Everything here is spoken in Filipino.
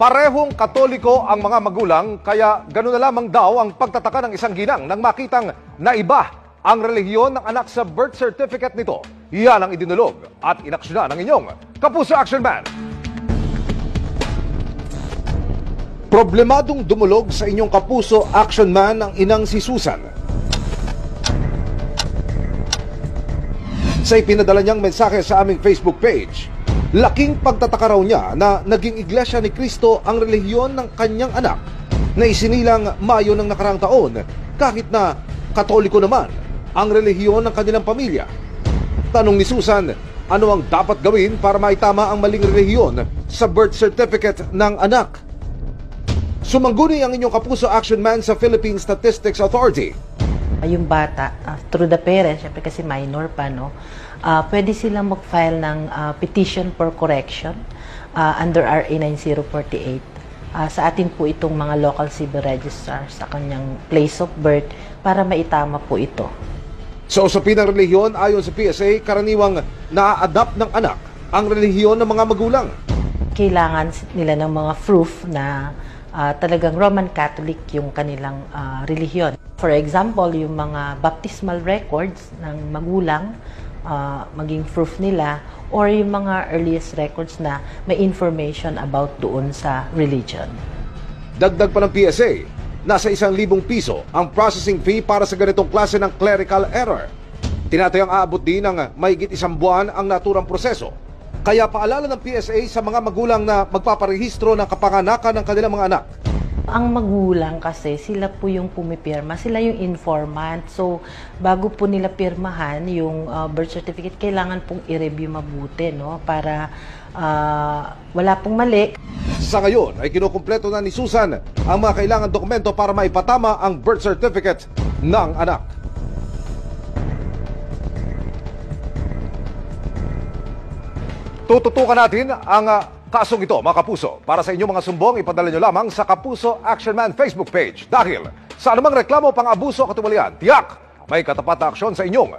Parehong Katoliko ang mga magulang, kaya gano'n na lamang daw ang pagtataka ng isang ginang nang makitang naiba ang relihiyon ng anak sa birth certificate nito. Yan ang idinulog at inaksyonan ng inyong Kapuso Action Man. Problemadong dumulog sa inyong Kapuso Action Man ang inang si Susan. Sa ipinadala niyang mensahe sa aming Facebook page, laking pagtataka raw niya na naging Iglesia ni Cristo ang relihiyon ng kanyang anak na isinilang Mayo ng nakarang taon kahit na Katoliko naman ang relihiyon ng kanilang pamilya. Tanong ni Susan, ano ang dapat gawin para maitama ang maling relihiyon sa birth certificate ng anak? Sumangguni ang inyong Kapuso Action Man sa Philippine Statistics Authority. Yung bata, through the parents, syempre kasi minor pa, no? Pwede silang mag-file ng petition for correction under RA 9048. Sa atin po itong mga local civil registrar sa kanyang place of birth para maitama po ito. Sa usapin ng relihiyon, ayon sa PSA, karaniwang na-adapt ng anak ang relihiyon ng mga magulang. Kailangan nila ng mga proof na talagang Roman Catholic yung kanilang relihiyon. For example, yung mga baptismal records ng magulang, maging proof nila, or yung mga earliest records na may information about doon sa religion. Dagdag pa ng PSA, nasa 1,000 piso ang processing fee para sa ganitong klase ng clerical error. Tinatayang aabot din ng mahigit 1 buwan ang naturang proseso. Kaya paalala ng PSA sa mga magulang na magpaparehistro ng kapanganakan ng kanilang mga anak. Ang magulang kasi, sila po yung pumipirma, sila yung informant. So, bago po nila pirmahan yung birth certificate, kailangan pong i-review mabuti, no? Para wala pong mali. Sa ngayon ay kinukumpleto na ni Susan ang mga kailangan dokumento para maipatama ang birth certificate ng anak. Tututukan natin ang kasong ito, mga kapuso. Para sa inyong mga sumbong, ipadala nyo lamang sa Kapuso Action Man Facebook page. Dahil sa anumang reklamo pang abuso o katiwalian, tiyak may katapat na aksyon sa inyong